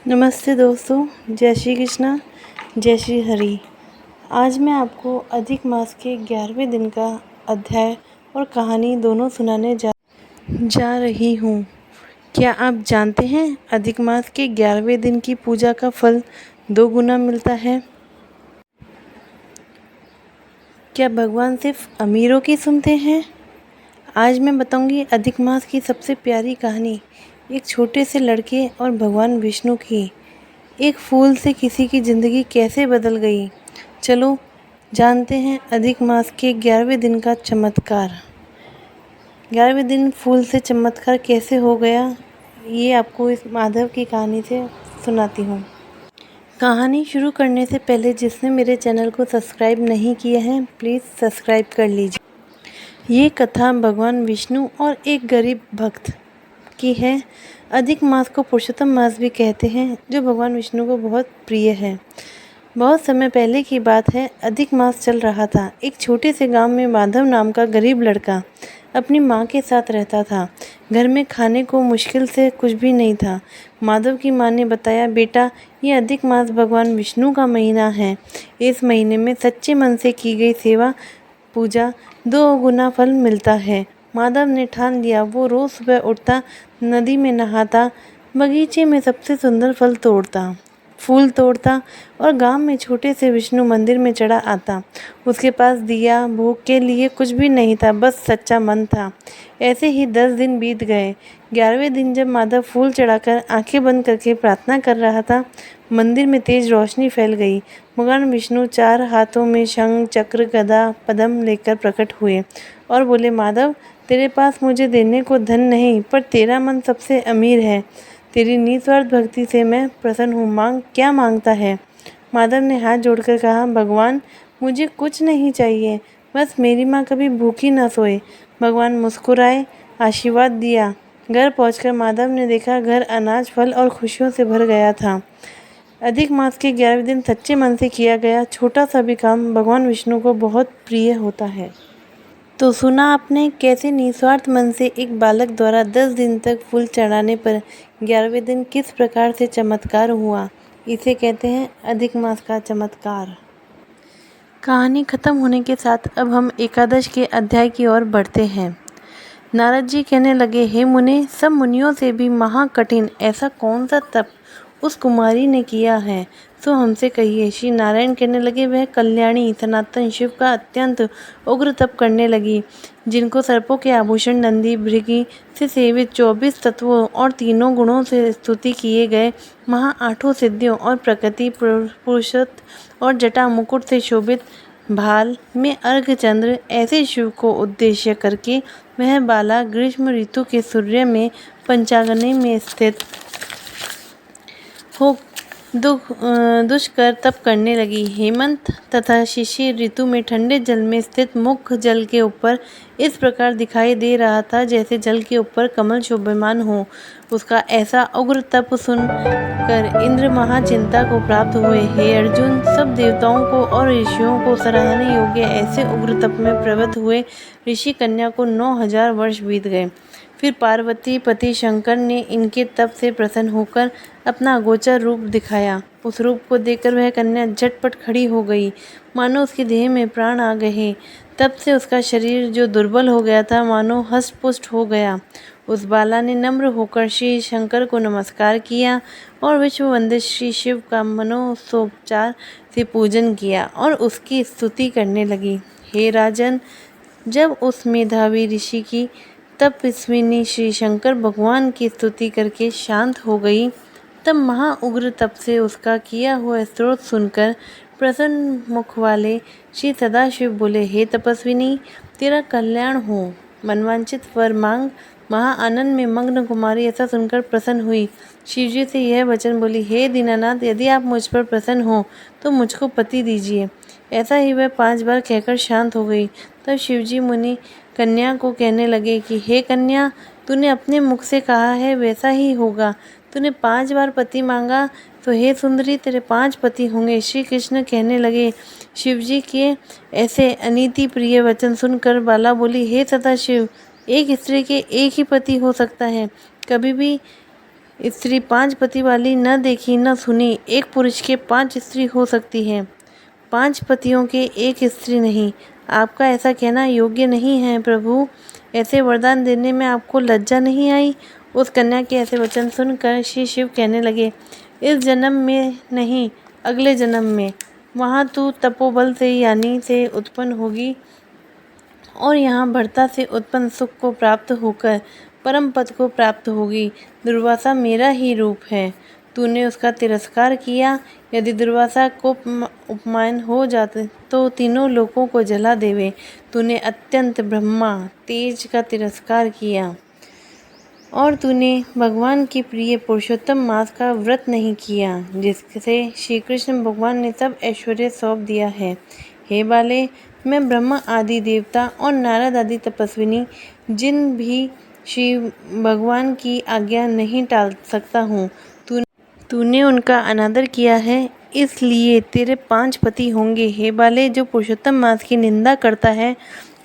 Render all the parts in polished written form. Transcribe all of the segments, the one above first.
नमस्ते दोस्तों, जय श्री कृष्णा, जय श्री हरि। आज मैं आपको अधिक मास के 11वें दिन का अध्याय और कहानी दोनों सुनाने जा रही हूँ। क्या आप जानते हैं अधिक मास के 11वें दिन की पूजा का फल 2 गुना मिलता है? क्या भगवान सिर्फ अमीरों की सुनते हैं? आज मैं बताऊंगी अधिक मास की सबसे प्यारी कहानी, एक छोटे से लड़के और भगवान विष्णु की। एक फूल से किसी की ज़िंदगी कैसे बदल गई। चलो जानते हैं अधिक मास के 11वें दिन का चमत्कार। 11वें दिन फूल से चमत्कार कैसे हो गया, ये आपको इस माधव की कहानी से सुनाती हूँ। कहानी शुरू करने से पहले जिसने मेरे चैनल को सब्सक्राइब नहीं किया है, प्लीज़ सब्सक्राइब कर लीजिए। ये कथा भगवान विष्णु और एक गरीब भक्त की है। अधिक मास को पुरुषोत्तम मास भी कहते हैं, जो भगवान विष्णु को बहुत प्रिय है। बहुत समय पहले की बात है, अधिक मास चल रहा था। एक छोटे से गांव में माधव नाम का गरीब लड़का अपनी माँ के साथ रहता था। घर में खाने को मुश्किल से कुछ भी नहीं था। माधव की माँ ने बताया, बेटा, ये अधिक मास भगवान विष्णु का महीना है। इस महीने में सच्चे मन से की गई सेवा पूजा 2 गुना फल मिलता है। माधव ने ठान लिया। वो रोज़ सुबह उठता, नदी में नहाता, बगीचे में सबसे सुंदर फूल तोड़ता और गांव में छोटे से विष्णु मंदिर में चढ़ा आता। उसके पास दिया भोग के लिए कुछ भी नहीं था, बस सच्चा मन था। ऐसे ही 10 दिन बीत गए। 11वें दिन जब माधव फूल चढ़ाकर आंखें बंद करके प्रार्थना कर रहा था, मंदिर में तेज रोशनी फैल गई। भगवान विष्णु 4 हाथों में शंख, चक्र, गदा, पद्म लेकर प्रकट हुए और बोले, माधव, तेरे पास मुझे देने को धन नहीं, पर तेरा मन सबसे अमीर है। तेरी निस्वार्थ भक्ति से मैं प्रसन्न हूँ। मांग, क्या मांगता है? माधव ने हाथ जोड़कर कहा, भगवान, मुझे कुछ नहीं चाहिए, बस मेरी माँ कभी भूखी न सोए। भगवान मुस्कुराए, आशीर्वाद दिया। घर पहुंचकर माधव ने देखा, घर अनाज, फल और खुशियों से भर गया था। अधिक मास के 11वें दिन सच्चे मन से किया गया छोटा सा भी काम भगवान विष्णु को बहुत प्रिय होता है। तो सुना आपने कैसे निस्वार्थ मन से एक बालक द्वारा 10 दिन तक फूल चढ़ाने पर 11वें दिन किस प्रकार से चमत्कार हुआ। इसे कहते हैं अधिक मास का चमत्कार। कहानी खत्म होने के साथ अब हम एकादश के अध्याय की ओर बढ़ते हैं। नारद जी कहने लगे, हे मुने, सब मुनियों से भी महाकठिन ऐसा कौन सा तप उस कुमारी ने किया है, सो हमसे कहिए। श्री नारायण कहने लगे, वह कल्याणी सनातन शिव का अत्यंत उग्र तप करने लगी, जिनको सर्पों के आभूषण, नंदी, भृगि से सेवित 24 तत्वों और 3 गुणों से स्तुति किए गए महा 8 सिद्धियों और प्रकृति, पुरुषत्व और जटा मुकुट से शोभित भाल में अर्घचंद्र ऐसे शिव को उद्देश्य करके वह बाला ग्रीष्म ऋतु के सूर्य में पंचाग्नि में स्थित हो दुष्कर तप करने लगी। हेमंत तथा शिशिर ऋतु में ठंडे जल में स्थित मुख जल के ऊपर इस प्रकार दिखाई दे रहा था जैसे जल के ऊपर कमल शोभमान हो। उसका ऐसा उग्र तप सुन कर इंद्र महाचिंता को प्राप्त हुए। हे अर्जुन, सब देवताओं को और ऋषियों को सराहने योग्य ऐसे उग्र तप में प्रवृत्त हुए ऋषि कन्या को 9000 वर्ष बीत गए। फिर पार्वती पति शंकर ने इनके तप से प्रसन्न होकर अपना अगोचर रूप दिखाया। उस रूप को देखकर वह कन्या झटपट खड़ी हो गई, मानो उसके देह में प्राण आ गए। तब से उसका शरीर जो दुर्बल हो गया था, मानो हष्ट-पुष्ट हो गया। उस बाला ने नम्र होकर श्री शंकर को नमस्कार किया और विश्व वंदित श्री शिव का मनोसोपचार से पूजन किया और उसकी स्तुति करने लगी। हे राजन, जब उस मेधावी ऋषि की तपस्विनी श्री शंकर भगवान की स्तुति करके शांत हो गई, तब महा उग्र तप से उसका किया हुआ स्तोत्र सुनकर प्रसन्न मुख वाले श्री सदाशिव बोले, हे तपस्विनी, तेरा कल्याण हो, मनवांचित वर मांग। महा आनंद में मग्न कुमारी ऐसा सुनकर प्रसन्न हुई। शिवजी से यह वचन बोली, हे दीनानाथ, यदि आप मुझ पर प्रसन्न हो तो मुझको पति दीजिए। ऐसा ही वह 5 बार कहकर शांत हो गई। तब शिवजी मुनि कन्या को कहने लगे कि हे कन्या, तूने अपने मुख से कहा है वैसा ही होगा। तूने 5 बार पति मांगा, तो हे सुंदरी, तेरे 5 पति होंगे। श्री कृष्ण कहने लगे। शिवजी के ऐसे अनीति प्रिय वचन सुनकर बाला बोली, हे सदाशिव, एक स्त्री के एक ही पति हो सकता है, कभी भी स्त्री 5 पति वाली न देखी न सुनी। एक पुरुष के 5 स्त्री हो सकती हैं, 5 पतियों के एक स्त्री नहीं। आपका ऐसा कहना योग्य नहीं है प्रभु। ऐसे वरदान देने में आपको लज्जा नहीं आई? उस कन्या के ऐसे वचन सुनकर श्री शिव कहने लगे, इस जन्म में नहीं, अगले जन्म में वहाँ तू तपोबल से यानी से उत्पन्न होगी और यहाँ भर्ता से उत्पन्न सुख को प्राप्त होकर परम पद को प्राप्त होगी। दुर्वासा मेरा ही रूप है, तूने उसका तिरस्कार किया। यदि दुर्वासा को उपमान हो जाते तो तीनों लोकों को जला देवे। तूने अत्यंत ब्रह्मा तेज का तिरस्कार किया और तूने भगवान की प्रिय पुरुषोत्तम मास का व्रत नहीं किया, जिससे श्री कृष्ण भगवान ने सब ऐश्वर्य सौंप दिया है। हे बाले, मैं ब्रह्मा आदि देवता और नारद आदि तपस्विनी जिन भी श्री भगवान की आज्ञा नहीं टाल सकता हूँ। तूने उनका अनादर किया है, इसलिए तेरे 5 पति होंगे। हे बाले, जो पुरुषोत्तम मास की निंदा करता है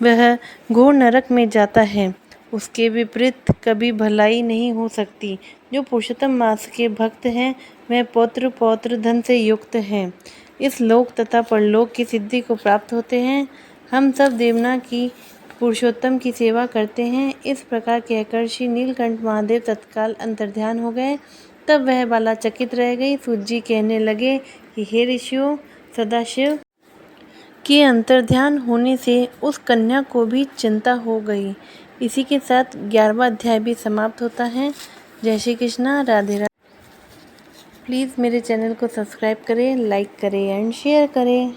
वह घोर नरक में जाता है। उसके विपरीत कभी भलाई नहीं हो सकती। जो पुरुषोत्तम मास के भक्त हैं वह पौत्र पौत्र धन से युक्त हैं। इस लोक तथा परलोक की सिद्धि को प्राप्त होते हैं। हम सब देवना की पुरुषोत्तम की सेवा करते हैं। इस प्रकार कहकर श्री नीलकंठ महादेव तत्काल अंतर्ध्यान हो गए। तब वह बाला चकित रह गई। सूत जी कहने लगे कि हे ऋषियों, सदाशिव के अंतर्ध्यान होने से उस कन्या को भी चिंता हो गई। इसी के साथ 11वां अध्याय भी समाप्त होता है। जय श्री कृष्णा, राधे राधे। प्लीज़ मेरे चैनल को सब्सक्राइब करें, लाइक करें एंड शेयर करें।